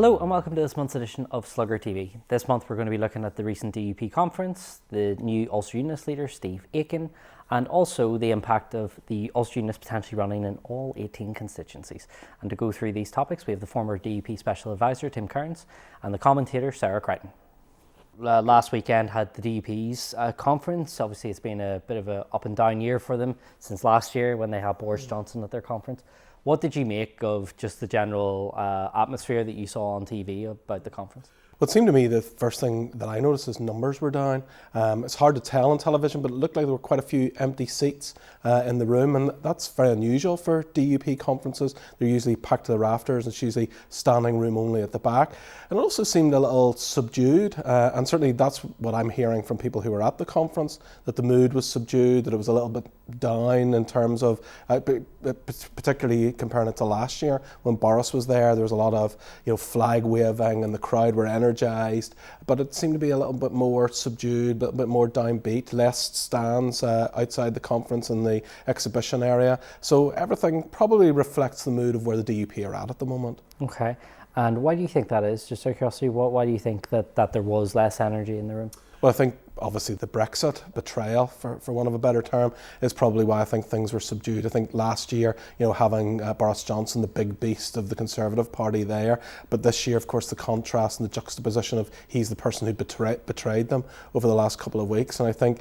Hello and welcome to this month's edition of Slugger TV. This month we're going to be looking at the recent DUP conference, the new Ulster Unionist leader Steve Aiken, and also the impact of the Ulster Unionists potentially running in all 18 constituencies. And to go through these topics we have the former DUP Special Advisor Tim Cairns and the commentator Sarah Creighton. Last weekend had the DUP's conference. Obviously it's been a bit of an up and down year for them since last year when they had Boris Johnson at their conference. What did you make of just the general atmosphere that you saw on TV about the conference? Well, it seemed to me the first thing that I noticed is numbers were down. It's hard to tell on television, but it looked like there were quite a few empty seats in the room, and that's very unusual for DUP conferences. They're usually packed to the rafters, and it's usually standing room only at the back. And it also seemed a little subdued, and certainly that's what I'm hearing from people who were at the conference, that the mood was subdued, that it was a little bit down in terms of, particularly comparing it to last year when Boris was there. There was a lot of flag waving, and the crowd were energised, but it seemed to be a little bit more subdued, a bit more downbeat, less stands outside the conference in the exhibition area. So everything probably reflects the mood of where the DUP are at the moment. Okay, and why do you think that is? Just out of curiosity, why do you think that there was less energy in the room? Well, I think obviously the Brexit betrayal, for want of a better term, is probably why I think things were subdued. I think last year, having Boris Johnson, the big beast of the Conservative Party there, but this year, of course, the contrast and the juxtaposition of he's the person who betrayed them over the last couple of weeks. And I think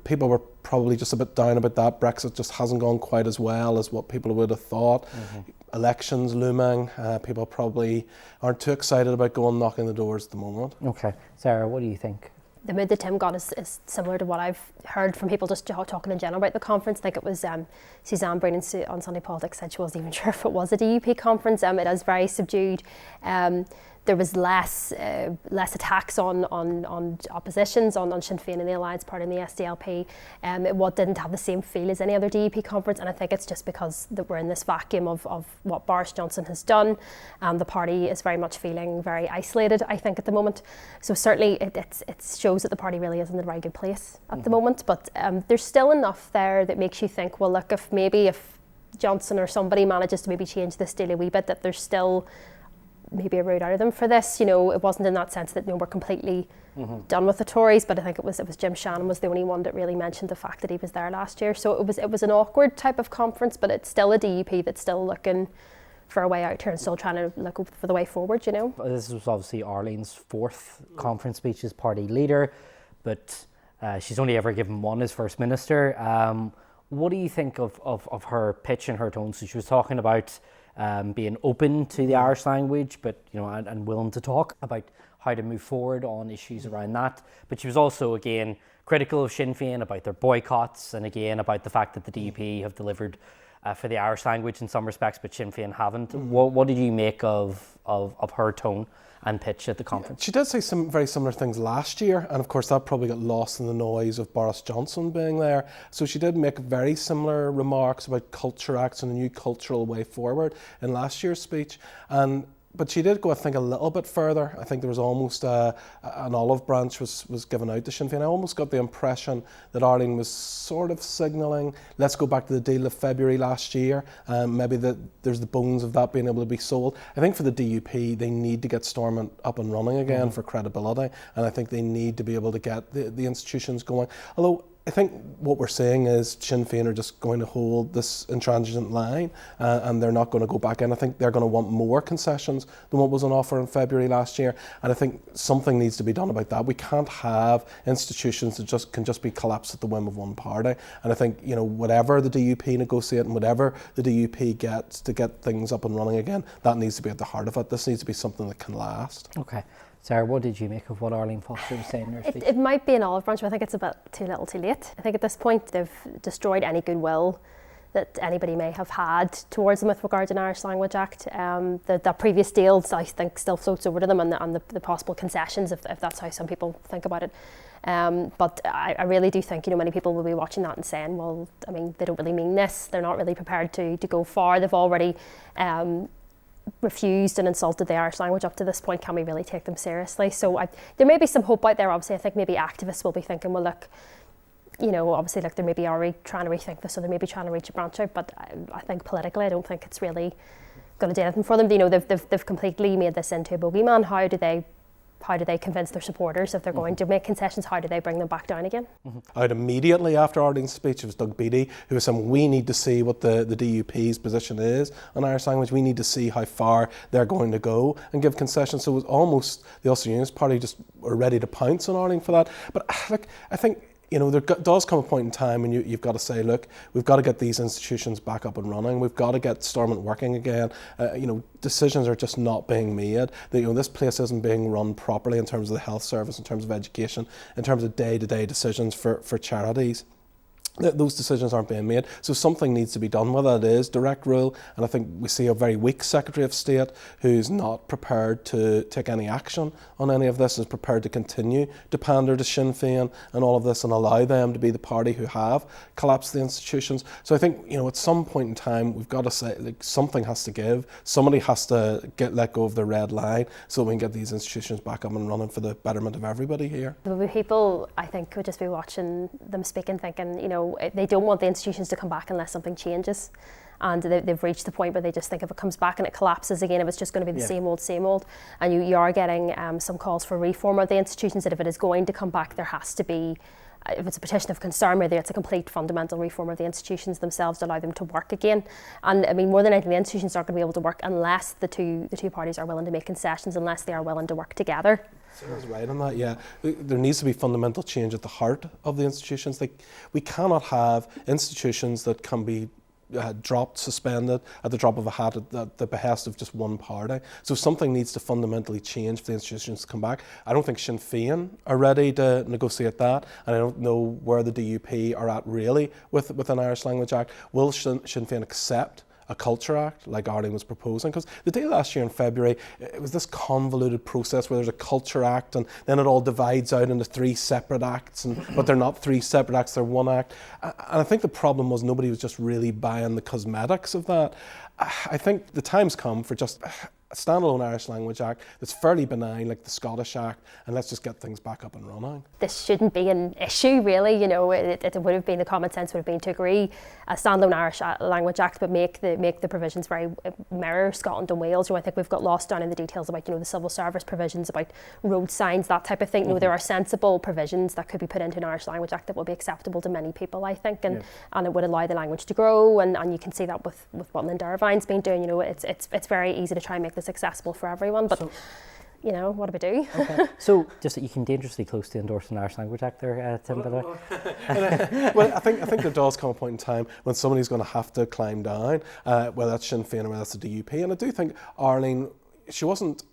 people were probably just a bit down about that. Brexit just hasn't gone quite as well as what people would have thought. Mm-hmm. Elections looming, people probably aren't too excited about going knocking the doors at the moment. Okay, Sarah, what do you think? The mood that Tim got is similar to what I've heard from people just talking in general about the conference. I think it was Suzanne Breen on Sunday Politics said she wasn't even sure if it was a DUP conference. It is very subdued. There was less attacks on oppositions, on Sinn Féin and the Alliance Party and the SDLP. It didn't have the same feel as any other DUP conference, and I think it's just because that we're in this vacuum of what Boris Johnson has done, and the party is very much feeling very isolated, I think, at the moment. So certainly it shows that the party really is in a very good place at the moment, but there's still enough there that makes you think, well, look, if Johnson or somebody manages to maybe change this deal a wee bit, that there's still maybe a route out of them for this. It wasn't in that sense that we're completely done with the Tories, but I think it was Jim Shannon was the only one that really mentioned the fact that he was there last year. So it was an awkward type of conference, but it's still a DUP that's still looking for a way out here and still trying to look for the way forward. This was obviously Arlene's fourth conference speech as party leader, but she's only ever given one as First Minister. What do you think of her pitch and her tone? So she was talking about being open to the Irish language, but and willing to talk about how to move forward on issues around that. But she was also again critical of Sinn Féin about their boycotts, and again about the fact that the DUP have delivered for the Irish language in some respects, but Sinn Féin haven't. What did you make of her tone and pitch at the conference? She did say some very similar things last year, and of course that probably got lost in the noise of Boris Johnson being there. So she did make very similar remarks about Culture Acts and a new cultural way forward in last year's speech. But she did go, I think, a little bit further. I think there was almost an olive branch was given out to Sinn Féin. I almost got the impression that Arlene was sort of signalling, let's go back to the deal of February last year. Maybe there's the bones of that being able to be sold. I think for the DUP, they need to get Stormont up and running again for credibility. And I think they need to be able to get the institutions going. Although I think what we're seeing is Sinn Féin are just going to hold this intransigent line and they're not going to go back in. I think they're going to want more concessions than what was on offer in February last year, and I think something needs to be done about that. We can't have institutions that can just be collapsed at the whim of one party, and I think whatever the DUP negotiate and whatever the DUP gets to get things up and running again, that needs to be at the heart of it. This needs to be something that can last. Okay. Sarah, what did you make of what Arlene Foster was saying in her speech? It might be an olive branch, but I think it's a bit too little too late. I think at this point they've destroyed any goodwill that anybody may have had towards them with regard to an Irish Language Act. The previous deals, I think, still floats over to them, and the possible concessions, if that's how some people think about it. But I really do think many people will be watching that and saying, well, I mean, they don't really mean this. They're not really prepared to go far. They've already refused and insulted the Irish language up to this point. Can we really take them seriously? So there may be some hope out there. Obviously, I think maybe activists will be thinking, well, look, obviously, like, they maybe are trying to rethink this, so they may be trying to reach a branch out. But I think politically, I don't think it's really going to do anything for them. You know, they've completely made this into a bogeyman. How do they convince their supporters if they're going to make concessions? How do they bring them back down again? Out immediately after Arlene's speech, it was Doug Beattie who was saying we need to see what the DUP's position is on Irish language. We need to see how far they're going to go and give concessions. So it was almost the Ulster Unionist Party just were ready to pounce on Arlene for that. But look, I think, you know, there does come a point in time when you've got to say, look, we've got to get these institutions back up and running. We've got to get Stormont working again. You know, decisions are just not being made. You know, this place isn't being run properly in terms of the health service, in terms of education, in terms of day-to-day decisions for charities. Those decisions aren't being made, so something needs to be done with it. It is direct rule, and I think we see a very weak Secretary of State who's not prepared to take any action on any of this, is prepared to continue to pander to Sinn Féin and all of this and allow them to be the party who have collapsed the institutions. So I think, you know, at some point in time we've got to say, like, something has to give. Somebody has to let go of the red line so we can get these institutions back up and running for the betterment of everybody here. There will be people, I think, who would just be watching them speak and thinking, you know, they don't want the institutions to come back unless something changes, and they've reached the point where they just think if it comes back and it collapses again, if it's just going to be the same old, and you are getting some calls for reform of the institutions, that if it is going to come back, there has to be, if it's a petition of concern, whether it's a complete fundamental reform of the institutions themselves to allow them to work again. And I mean, more than anything, the institutions aren't going to be able to work unless the two parties are willing to make concessions, unless they are willing to work together. Sarah's right on that, yeah. There needs to be fundamental change at the heart of the institutions. Like, we cannot have institutions that can be dropped, suspended at the drop of a hat at the behest of just one party. So something needs to fundamentally change for the institutions to come back. I don't think Sinn Féin are ready to negotiate that, and I don't know where the DUP are at really with an Irish Language Act. Will Sinn Féin accept a Culture Act like Arlene was proposing? Because the deal last year in February, it was this convoluted process where there's a Culture Act and then it all divides out into 3 separate acts, but they're not 3 separate acts, they're one act. And I think the problem was nobody was just really buying the cosmetics of that. I think the time's come for just a standalone Irish Language Act that's fairly benign, like the Scottish Act, and let's just get things back up and running. This shouldn't be an issue, really. You know, it would have been, the common sense would have been to agree a standalone Irish Language Act, but make the provisions very mirror Scotland and Wales. You know, I think we've got lost down in the details about, you know, the civil service provisions, about road signs, that type of thing. You know, there are sensible provisions that could be put into an Irish Language Act that will be acceptable to many people, I think, and it would allow the language to grow, and you can see that with what Linda Irvine's been doing. You know, it's very easy to try and make this accessible for everyone, but you know, what do we do? Okay. So, just that you came dangerously close to endorsing an Irish Language Act there, Tim, by the way. Well, I think there does come a point in time when somebody's going to have to climb down, whether that's Sinn Féin or whether that's the DUP. And I do think Arlene, she wasn't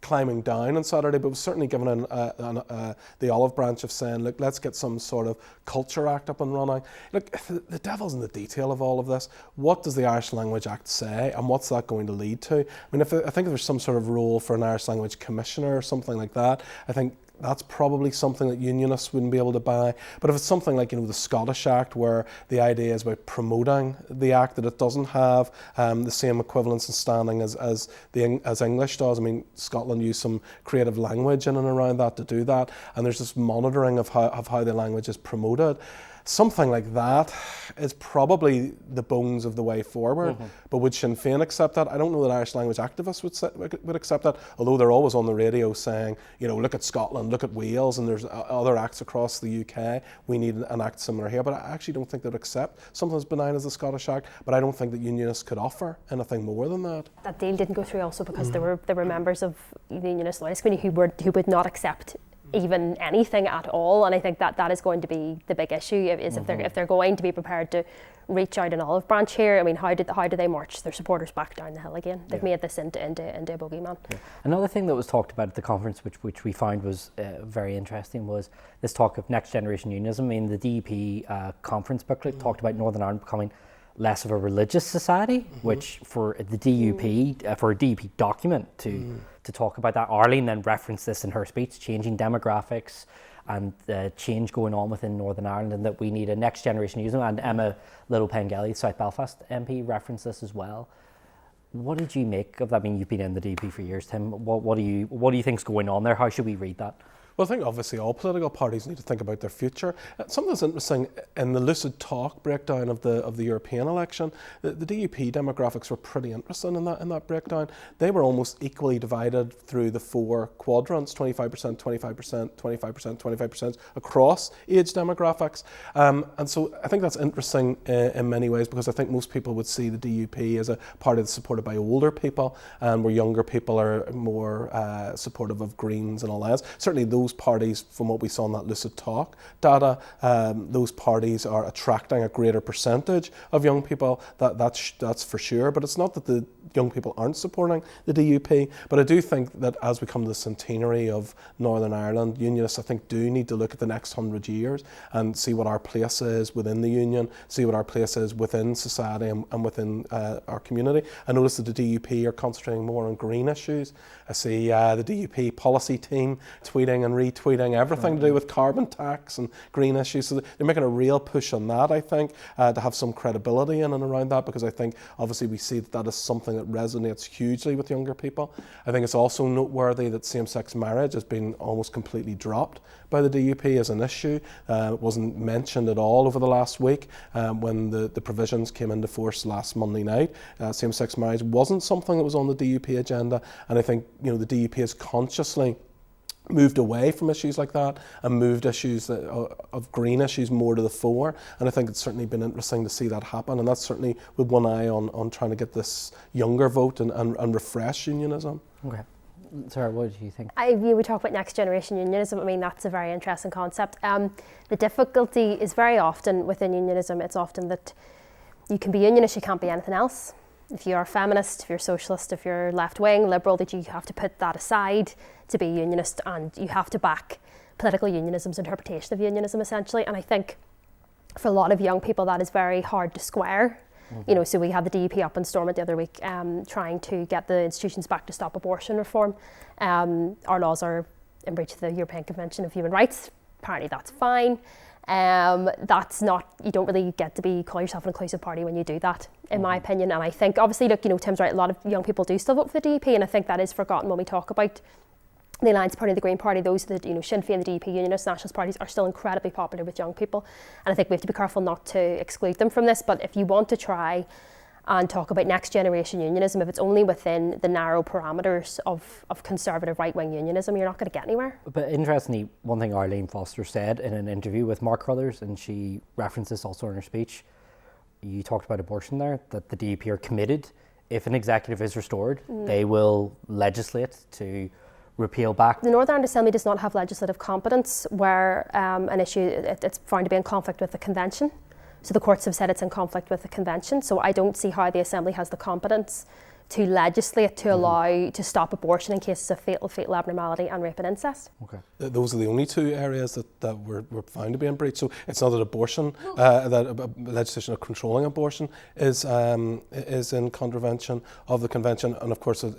climbing down on Saturday, but was certainly given the olive branch of saying, look, let's get some sort of Culture Act up and running. Look, the devil's in the detail of all of this. What does the Irish Language Act say, and what's that going to lead to? I mean, I think if there's some sort of role for an Irish Language Commissioner or something like that, I think that's probably something that unionists wouldn't be able to buy. But if it's something like, you know, the Scottish Act, where the idea is about promoting the Act, that it doesn't have the same equivalence and standing as English does. I mean, Scotland used some creative language in and around that to do that, and there's this monitoring of how the language is promoted. Something like that is probably the bones of the way forward. But would Sinn Féin accept that? I don't know that Irish language activists would accept that, although they're always on the radio saying, you know, look at Scotland, look at Wales, and there's other acts across the UK. We need an act similar here. But I actually don't think they'd accept something as benign as the Scottish Act, but I don't think that unionists could offer anything more than that. That deal didn't go through also because there were members of the Unionist Loyalist Committee who would not accept even anything at all, and I think that is going to be the big issue, is if they're going to be prepared to reach out an olive branch here. I mean, how do they march their supporters back down the hill again? They've made this into a bogeyman. Another thing that was talked about at the conference, which we found was very interesting, was this talk of next generation unionism. I mean, the DUP conference booklet talked about Northern Ireland becoming less of a religious society, which for the DUP, for a DUP document to talk about that. Arlene then referenced this in her speech, changing demographics and change going on within Northern Ireland, and that we need a next generation user. And Emma Little Pengelly, South Belfast MP, referenced this as well. What did you make of that? I mean, you've been in the DUP for years, Tim. What do you think's going on there? How should we read that? Well, I think obviously all political parties need to think about their future. Something that's interesting in the lucid talk breakdown of the European election, the DUP demographics were pretty interesting in that breakdown. They were almost equally divided through the 4 quadrants, 25%, 25%, 25%, 25% across age demographics. And so I think that's interesting in many ways, because I think most people would see the DUP as a party that's supported by older people, and where younger people are more supportive of Greens and all that. Certainly those parties, from what we saw in that lucid talk data, those parties are attracting a greater percentage of young people. That's for sure. But it's not that the young people aren't supporting the DUP. But I do think that as we come to the centenary of Northern Ireland, Unionists, I think, do need to look at the next 100 years and see what our place is within the Union, see what our place is within society and within our community. I notice that the DUP are concentrating more on green issues. I see the DUP policy team tweeting and retweeting everything to do with carbon tax and green issues. So they're making a real push on that, I think, to have some credibility in and around that, because I think obviously we see that is something that resonates hugely with younger people. I think it's also noteworthy that same-sex marriage has been almost completely dropped by the DUP as an issue. It wasn't mentioned at all over the last week when the provisions came into force last Monday night. Same-sex marriage wasn't something that was on the DUP agenda, and I think the DUP has consciously moved away from issues like that and moved issues of green issues more to the fore, and I think it's certainly been interesting to see that happen, and that's certainly with one eye on trying to get this younger vote and refresh unionism. Okay. Sarah, what do you think? We talk about next generation unionism. I mean, that's a very interesting concept. The difficulty is very often within unionism, it's often that you can be unionist, you can't be anything else. If you're a feminist, if you're socialist, if you're left-wing, liberal, that you have to put that aside to be unionist, and you have to back political unionism's interpretation of unionism, essentially. And I think for a lot of young people that is very hard to square. Mm-hmm. So we had the DUP up in Stormont the other week trying to get the institutions back to stop abortion reform. Our laws are in breach of the European Convention of Human Rights. Apparently that's fine. That's not, you don't really get to call yourself an inclusive party when you do that, in my opinion. And I think obviously, look, Tim's right, a lot of young people do still vote for the DUP, and I think that is forgotten when we talk about the Alliance Party, the Green Party. Those that, Sinn Féin, the DUP, Unionist, Nationalist parties are still incredibly popular with young people, and I think we have to be careful not to exclude them from this. But if you want to try and talk about next generation unionism, if it's only within the narrow parameters of conservative right-wing unionism, you're not going to get anywhere. But interestingly, one thing Arlene Foster said in an interview with Mark Crothers, and she referenced this also in her speech, you talked about abortion there, that the DUP are committed. If an executive is restored, they will legislate to repeal back. The Northern Ireland Assembly does not have legislative competence where an issue, it's found to be in conflict with the Convention. So the courts have said it's in conflict with the Convention. So I don't see how the Assembly has the competence to legislate to allow to stop abortion in cases of fetal abnormality and rape and incest. Okay. Those are the only two areas that were found to be in breach. So it's not that abortion, that legislation of controlling abortion is in contravention of the Convention. And of course, an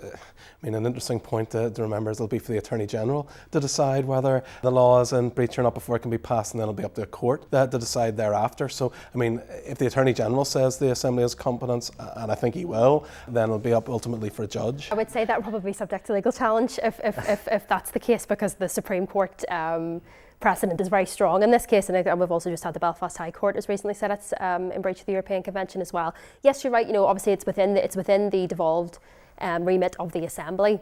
interesting point to remember is it'll be for the Attorney General to decide whether the law is in breach or not before it can be passed, and then it'll be up to a court to decide thereafter. So, if the Attorney General says the Assembly has competence, and I think he will, then it'll be up ultimately for a judge. I would say that would probably be subject to legal challenge if that's the case, because the Supreme Court precedent is very strong in this case, and we've also just had the Belfast High Court has recently said it's in breach of the European Convention as well. Yes, you're right. Obviously it's within the devolved remit of the Assembly.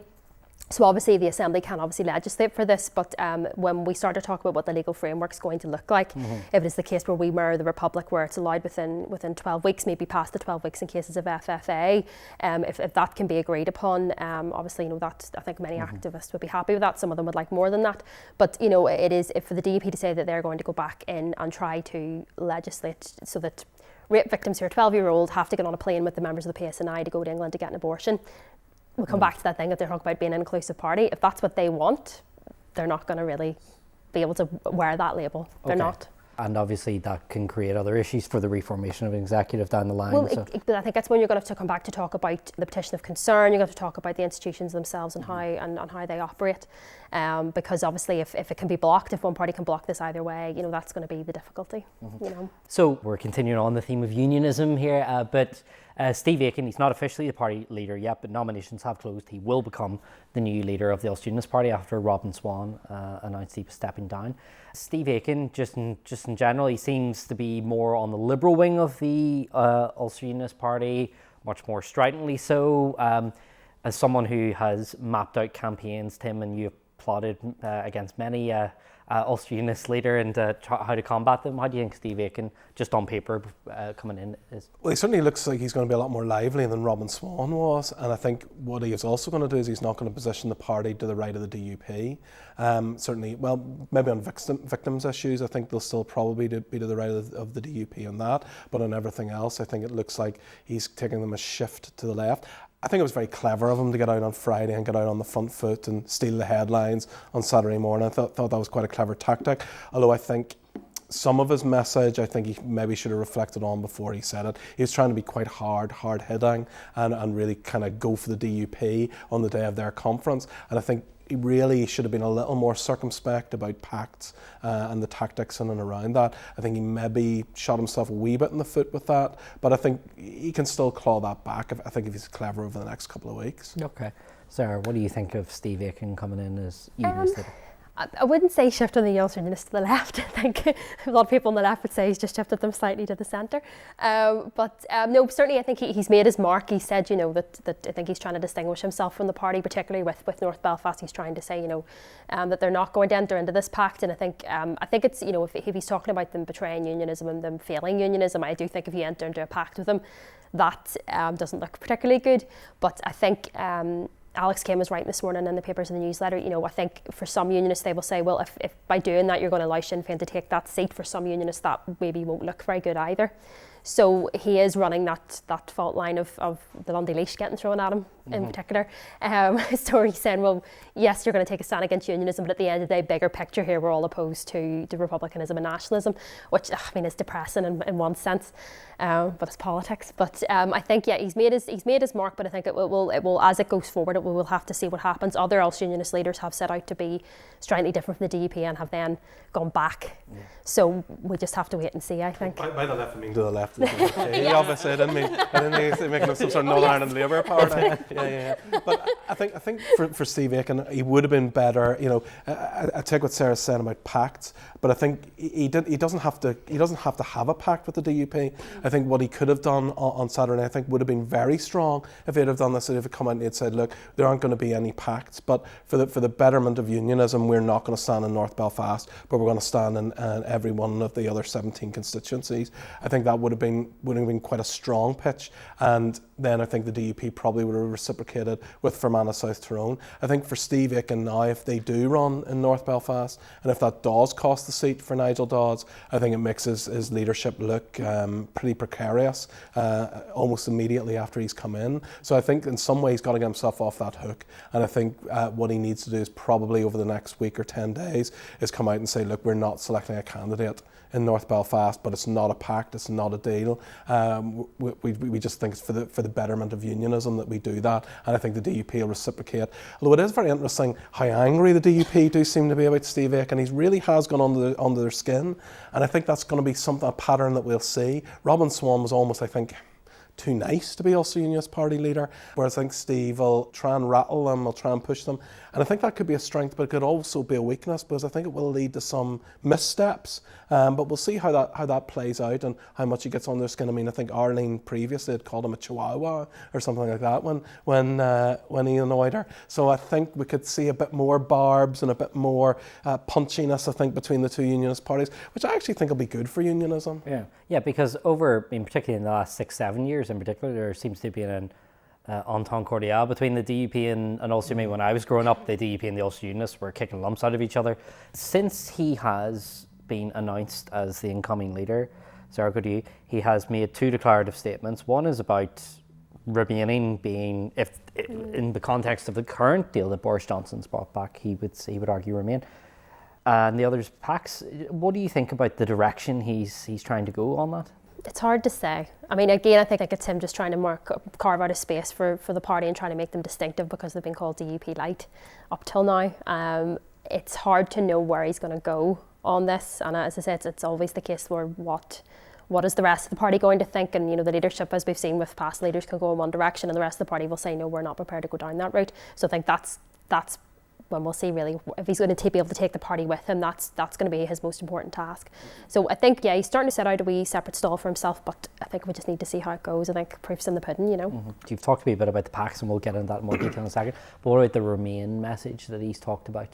So obviously the Assembly can obviously legislate for this, but when we start to talk about what the legal framework is going to look like, if it is the case where we mirror the Republic, where it's allowed within 12 weeks, maybe past the 12 weeks in cases of FFA, if that can be agreed upon, obviously, that I think many activists would be happy with that. Some of them would like more than that. But, it is for the DUP to say that they're going to go back in and try to legislate so that rape victims who are 12-year-old have to get on a plane with the members of the PSNI to go to England to get an abortion. We'll come back to that thing that they're talking about being an inclusive party. If that's what they want, they're not going to really be able to wear that label. They're not. And obviously that can create other issues for the reformation of an executive down the line. Well, but I think that's when you're going to have to come back to talk about the petition of concern. You're going to have to talk about the institutions themselves and how they operate. Because obviously if it can be blocked, if one party can block this either way, that's going to be the difficulty. So we're continuing on the theme of unionism here, but Steve Aiken, he's not officially the party leader yet, but nominations have closed. He will become the new leader of the Ulster Unionist Party after Robin Swan announced he was stepping down. Steve Aiken, just in general, he seems to be more on the liberal wing of the Ulster Unionist Party, much more stridently so. As someone who has mapped out campaigns, Tim, and you've plotted against many Ulster Unionist leader and how to combat them, how do you think Steve Aiken, just on paper, coming in is? Well, he certainly looks like he's going to be a lot more lively than Robin Swan was, and I think what he is also going to do is he's not going to position the party to the right of the DUP. Certainly, well, maybe on victims issues, I think they'll still probably be to the right of the DUP on that, but on everything else, I think it looks like he's taking them a shift to the left. I think it was very clever of him to get out on Friday and get out on the front foot and steal the headlines on Saturday morning. I thought that was quite a clever tactic, although I think some of his message, I think he maybe should have reflected on before he said it. He was trying to be quite hard-hitting and really kind of go for the DUP on the day of their conference. And I think he really should have been a little more circumspect about pacts and the tactics in and around that. I think he maybe shot himself a wee bit in the foot with that, but I think he can still claw that back, if he's clever over the next couple of weeks. Okay. Sarah, what do you think of Steve Aiken coming in as Unionist leader? I wouldn't say shifting the Ulster Unionists to the left. I think a lot of people on the left would say he's just shifted them slightly to the centre. But no, certainly I think he's made his mark. He said, you know, that I think he's trying to distinguish himself from the party, particularly with North Belfast. He's trying to say, you know, that they're not going to enter into this pact. And I think it's, you know, if he's talking about them betraying unionism and them failing unionism, I do think if you enter into a pact with them, that doesn't look particularly good. But I think Alex Kim was writing this morning in the papers and the newsletter, you know, I think for some unionists they will say, well, if by doing that you're going to allow Sinn Féin to take that seat, for some unionists that maybe won't look very good either. So he is running that fault line of the Lundy Leash getting thrown at him in particular. So he's saying, well, yes, you're going to take a stand against unionism, but at the end of the day, bigger picture here, we're all opposed to republicanism and nationalism, which I mean is depressing in one sense, but it's politics. But I think he's made his mark, but I think it will as it goes forward, we will have to see what happens. Other Ulster Unionist leaders have set out to be slightly different from the DUP and have then gone back. Yeah. So we just have to wait and see, I think. By the left, I mean to the left. Obviously, I didn't mean making some sort of Northern Ireland Labour Party. Yeah. But I think for Steve Aiken, he would have been better. You know, I take what Sarah's saying about pacts, but I think he doesn't have to have a pact with the DUP. I think what he could have done on Saturday, I think, would have been very strong if he'd have done this. If he'd come out and he'd said, look, there aren't going to be any pacts, but for the betterment of unionism, we're not going to stand in North Belfast, but we're going to stand in every one of the other 17 constituencies. I think that would have been quite a strong pitch, and then I think the DUP probably would have reciprocated with Fermanagh South Tyrone. I think for Steve Aiken now, if they do run in North Belfast, and if that does cost the seat for Nigel Dodds, I think it makes his leadership look pretty precarious almost immediately after he's come in. So I think in some way he's got to get himself off that hook, and I think what he needs to do is probably over the next week or 10 days is come out and say, look, we're not selecting a candidate in North Belfast, but it's not a pact, it's not a deal. We just think it's for the betterment of unionism that we do that, and I think the DUP will reciprocate. Although it is very interesting how angry the DUP do seem to be about Steve Aiken. He really has gone under their skin, and I think that's going to be a pattern that we'll see. Robin Swan was almost, I think, too nice to be Ulster Unionist Party leader, whereas I think Steve will try and rattle them, will try and push them, and I think that could be a strength, but it could also be a weakness, because I think it will lead to some missteps, but we'll see how that plays out and how much he gets on their skin. I mean, I think Arlene previously had called him a chihuahua or something like that when he annoyed her, so I think we could see a bit more barbs and a bit more punchiness, I think, between the two unionist parties, which I actually think will be good for unionism. Yeah, because particularly in the last 6-7 years in particular, there seems to be an entente cordiale between the DUP and Ulster. I mean, when I was growing up, the DUP and the Ulster Unionists were kicking lumps out of each other. Since he has been announced as the incoming leader, Sarah, could you? He has made 2 declarative statements. One is about remaining being, if in the context of the current deal that Boris Johnson's brought back, he would argue remain. And the other's pacts. What do you think about the direction he's trying to go on that? It's hard to say. I mean, again, I think it's him just trying to carve out a space for the party and trying to make them distinctive, because they've been called DUP Light up till now. It's hard to know where he's going to go on this, and as I said, it's always the case where what what is the rest of the party going to think? And, you know, the leadership, as we've seen with past leaders, can go in one direction and the rest of the party will say, no, we're not prepared to go down that route. So I think that's when we'll see really if he's going to be able to take the party with him. That's going to be his most important task. So I think, yeah, he's starting to set out a wee separate stall for himself, but I think we just need to see how it goes. I think proof's in the pudding, you know. Mm-hmm. You've talked to me a bit about the PACs, and we'll get into that in more detail in a second. But what about the Remain message that he's talked about?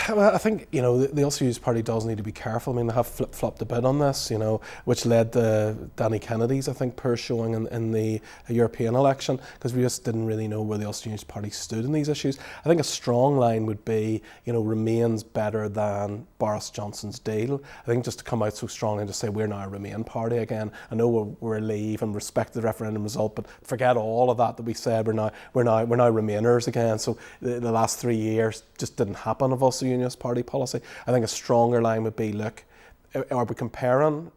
Well, I think, you know, the Ulster Unionist Party does need to be careful. I mean, they have flip-flopped a bit on this, you know, which led to Danny Kennedy's, I think, poor showing in the European election, because we just didn't really know where the Ulster Unionist Party stood in these issues. I think a strong line would be, you know, Remain's better than Boris Johnson's deal. I think just to come out so strongly and to say we're now a Remain party again. I know we're a Leave and respect the referendum result, but forget all of that we said. We're now Remainers again. So the last 3 years just didn't happen of Ulster Unionist Party policy. I think a stronger line would be, look, are we comparing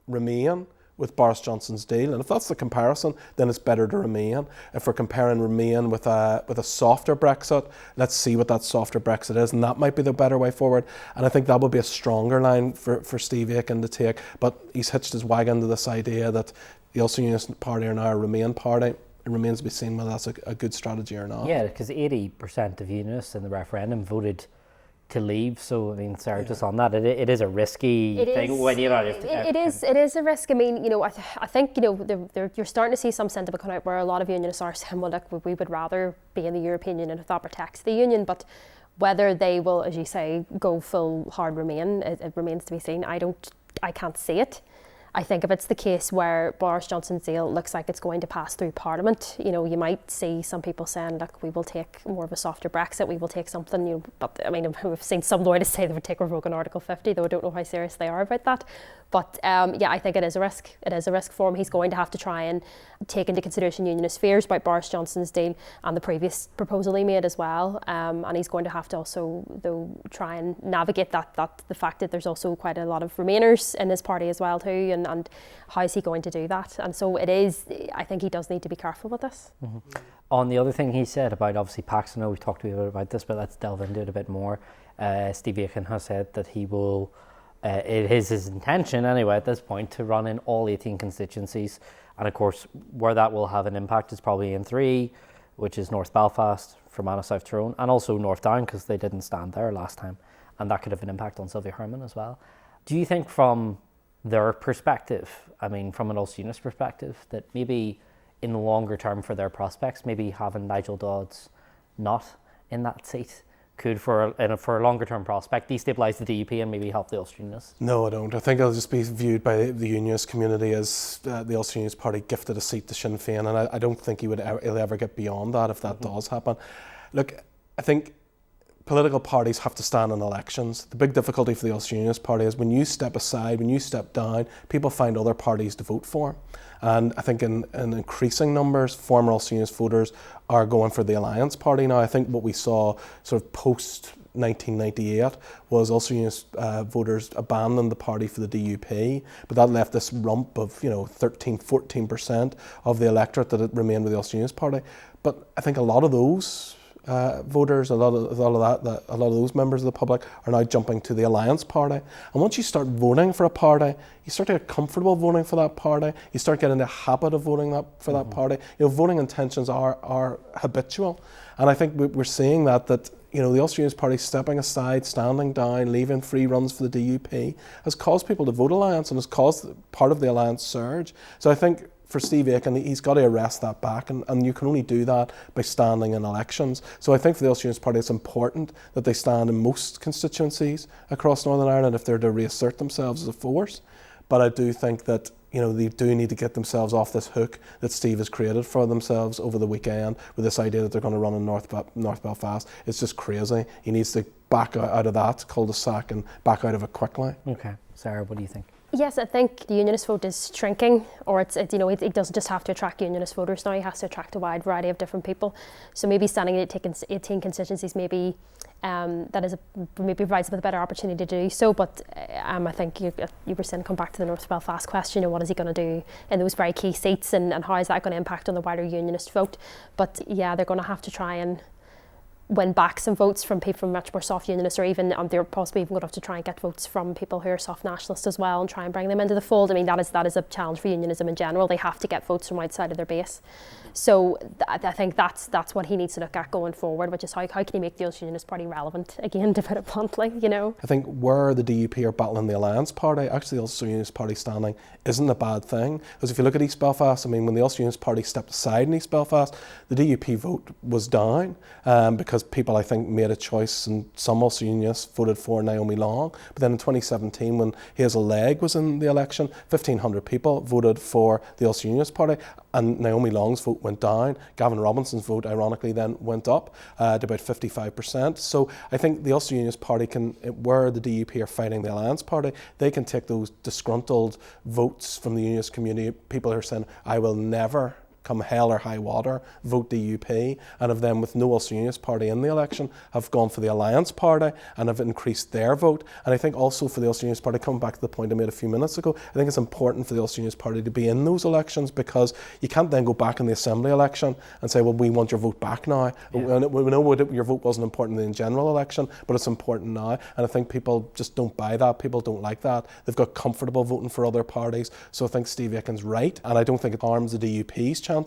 Remain with Boris Johnson's deal? And if that's the comparison, then it's better to Remain. If we're comparing Remain with a softer Brexit, let's see what that softer Brexit is, and that might be the better way forward. And I think that would be a stronger line for Steve Aiken to take. But he's hitched his wagon to this idea that the Ulster Unionist Party are now a Remain party. It remains to be seen whether that's a good strategy or not. Yeah, because 80% of Unionists in the referendum voted to leave. So I mean, Sarah, just on that, it is a risky thing when you're not. It is a risk. I mean, you know, I think, you know, you're starting to see some sentiment come out where a lot of unionists are saying, well, look, we would rather be in the European Union if that protects the union. But whether they will, as you say, go full hard Remain, it remains to be seen. I can't see it. I think if it's the case where Boris Johnson's deal looks like it's going to pass through Parliament, you know, you might see some people saying, look, we will take more of a softer Brexit, we will take something, you know, but I mean, we've seen some lawyers say they would take revoking Article 50, though I don't know how serious they are about that. But yeah, I think it is a risk. It is a risk for him. He's going to have to try and take into consideration unionist fears about Boris Johnson's deal and the previous proposal he made as well. And he's going to have to also, though, try and navigate that the fact that there's also quite a lot of Remainers in his party as well too, and how is he going to do that? And so it is, I think he does need to be careful with this. Mm-hmm. On the other thing he said about obviously PACs, I know we've talked a bit about this, but let's delve into it a bit more. Steve Aiken has said that he will, it is his intention anyway at this point, to run in all 18 constituencies. And of course, where that will have an impact is probably in 3, which is North Belfast, Fermanagh, South Tyrone, and also North Down, because they didn't stand there last time. And that could have an impact on Sylvia Herman as well. Do you think from their perspective, I mean, from an Ulster Unionist perspective, that maybe in the longer term for their prospects, maybe having Nigel Dodds not in that seat could, for a longer term prospect, destabilise the DUP and maybe help the Ulster Unionists? No, I don't. I think it'll just be viewed by the Unionist community as the Ulster Unionist Party gifted a seat to Sinn Féin, and I don't think he'll ever get beyond that if that does happen. Look, I think political parties have to stand in elections. The big difficulty for the Ulster Unionist Party is when you step aside, when you step down, people find other parties to vote for. And I think in increasing numbers, former Ulster Unionist voters are going for the Alliance Party now. I think what we saw sort of post 1998 was Ulster Unionist voters abandoned the party for the DUP, but that left this rump of 13-14% of the electorate that remained with the Ulster Unionist Party. But I think a lot of those voters, a lot of those members of the public are now jumping to the Alliance Party. And once you start voting for a party, you start to get comfortable voting for that party. You start getting the habit of voting for that party. Voting intentions are habitual, and I think we're seeing that the Ulster Unionist Party stepping aside, standing down, leaving free runs for the DUP has caused people to vote Alliance and has caused part of the Alliance surge. So I think for Steve Aiken, he's got to arrest that back, and you can only do that by standing in elections. So I think for the Ulster Unionist Party it's important that they stand in most constituencies across Northern Ireland if they're to reassert themselves as a force. But I do think that they do need to get themselves off this hook that Steve has created for themselves over the weekend with this idea that they're going to run in North Belfast. It's just crazy. He needs to back out of that cul-de-sac and back out of it quickly. Okay. Sarah, what do you think? Yes, I think the Unionist vote is shrinking, or it doesn't just have to attract Unionist voters now, it has to attract a wide variety of different people. So maybe standing at 18 constituencies maybe maybe provides with a better opportunity to do so, but I think you were saying, come back to the North Belfast question, what is he going to do in those very key seats, and how is that going to impact on the wider Unionist vote? But yeah, they're going to have to try and win back some votes from people from much more soft unionists, or even they're possibly even going to have to try and get votes from people who are soft nationalists as well and try and bring them into the fold. I mean, that is a challenge for unionism in general. They have to get votes from outside of their base. So I think that's what he needs to look at going forward, which is how can he make the Ulster Unionist Party relevant again, to put it bluntly, you know. I think where the DUP are battling the Alliance Party, actually the Ulster Unionist Party standing isn't a bad thing. Because if you look at East Belfast, I mean, when the Ulster Unionist Party stepped aside in East Belfast, the DUP vote was down because people, I think, made a choice, and some Ulster Unionists voted for Naomi Long. But then in 2017, when Hazel Legge was in the election, 1,500 people voted for the Ulster Unionist Party, and Naomi Long's vote went down. Gavin Robinson's vote, ironically, then went up to about 55%. So I think the Ulster Unionist Party can, where the DUP are fighting the Alliance Party, they can take those disgruntled votes from the unionist community, people who are saying, I will never, come hell or high water, vote DUP, and of them with no Ulster Unionist Party in the election have gone for the Alliance Party and have increased their vote. And I think also for the Ulster Unionist Party, coming back to the point I made a few minutes ago, I think it's important for the Ulster Unionist Party to be in those elections, because you can't then go back in the Assembly election and say, well, we want your vote back now. Yeah. We know your vote wasn't important in the general election, but it's important now. And I think people just don't buy that. People don't like that. They've got comfortable voting for other parties. So I think Steve Aiken's right, and I don't think it harms the DUP's chances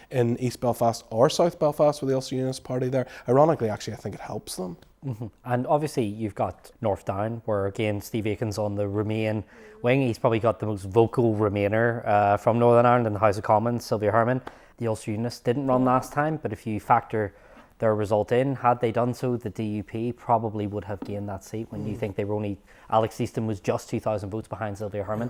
in East Belfast or South Belfast with the Ulster Unionist Party there. Ironically, actually, I think it helps them. Mm-hmm. And obviously you've got North Down, where again Steve Aiken's on the Remain wing. He's probably got the most vocal Remainer from Northern Ireland in the House of Commons, Sylvia Herman. The Ulster Unionists didn't run last time, but if you factor their result in, had they done so, the DUP probably would have gained that seat, when you think they were only, Alex Easton was just 2,000 votes behind Sylvia Herman.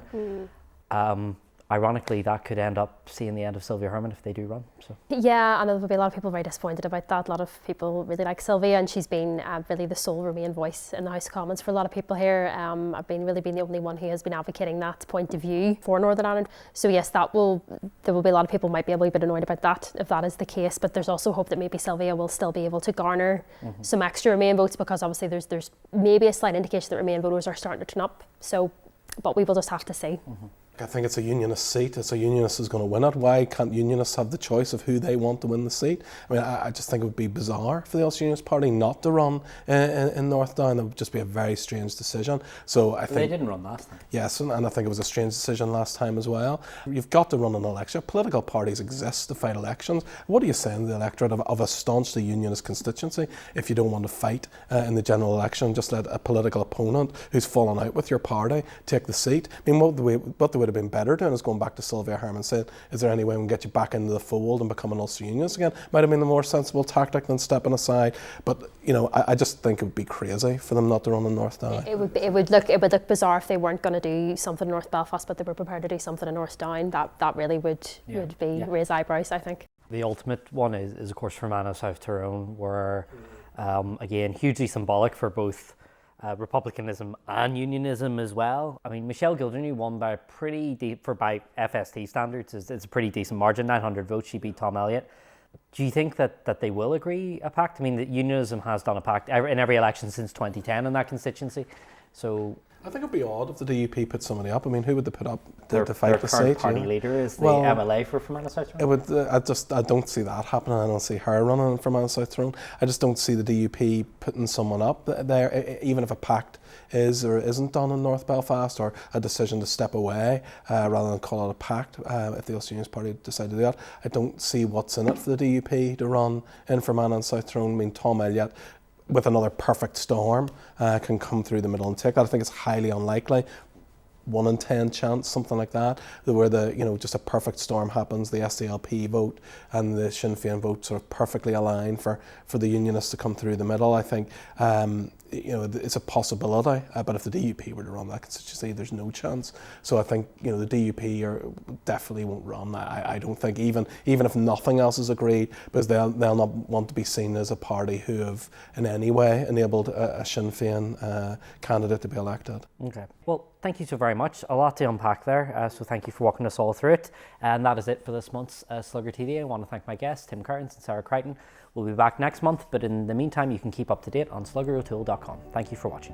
Ironically, that could end up seeing the end of Sylvia Herman if they do run. So. Yeah, and there will be a lot of people very disappointed about that. A lot of people really like Sylvia, and she's been really the sole Remain voice in the House of Commons for a lot of people here. I've been the only one who has been advocating that point of view for Northern Ireland. So yes, there will be a lot of people might be a bit annoyed about that if that is the case. But there's also hope that maybe Sylvia will still be able to garner some extra Remain votes, because obviously there's maybe a slight indication that Remain voters are starting to turn up. So, but we will just have to see. I think it's a unionist seat. It's a unionist who's going to win it. Why can't unionists have the choice of who they want to win the seat? I mean, I just think it would be bizarre for the Ulster Unionist Party not to run in North Down. It would just be a very strange decision. So I think they didn't run last time. Yes, and I think it was a strange decision last time as well. You've got to run an election. Political parties exist to fight elections. What are you saying to the electorate of a staunchly unionist constituency if you don't want to fight in the general election? Just let a political opponent who's fallen out with your party take the seat. I mean, what they would have been better doing is going back to Sylvia Herman saying, is there any way we can get you back into the fold and become an Ulster Unionist again? Might have been a more sensible tactic than stepping aside. But you know, I just think it would be crazy for them not to run in North Down. It would look bizarre if they weren't going to do something in North Belfast, but they were prepared to do something in North Down. That really would raise eyebrows, I think. The ultimate one is of course Fermanagh South Tyrone, where again hugely symbolic for both republicanism and unionism as well. I mean, Michelle Gildernew won by by FST standards. It's a pretty decent margin, 900 votes. She beat Tom Elliott. Do you think that they will agree a pact? I mean, that unionism has done a pact in every election since 2010 in that constituency. So I think it'd be odd if the DUP put somebody up. I mean, who would they put up to fight the seat? Their current party leader is the MLA for Fermanagh South Tyrone. It would. I don't see that happening. I don't see her running for Fermanagh South Tyrone. I just don't see the DUP putting someone up there, even if a pact is or isn't done in North Belfast, or a decision to step away rather than call it a pact. If the Ulster Unionist Party decided to do that, I don't see what's in it for the DUP to run in Fermanagh and South Tyrone. I mean, Tom Elliott, with another perfect storm, can come through the middle and take that. I think it's highly unlikely. 1 in 10 chance, something like that, where just a perfect storm happens, the SDLP vote and the Sinn Féin vote sort of perfectly align for the Unionists to come through the middle. I think it's a possibility, but if the DUP were to run that constituency, there's no chance. So I think the DUP definitely won't run. I don't think, even if nothing else is agreed, because they'll not want to be seen as a party who have in any way enabled a Sinn Féin candidate to be elected. Okay. Well, thank you so very much. A lot to unpack there, so thank you for walking us all through it. And that is it for this month's Slugger TV. I want to thank my guests, Tim Cairns and Sarah Creighton. We'll be back next month, but in the meantime, you can keep up to date on sluggerotoole.com. Thank you for watching.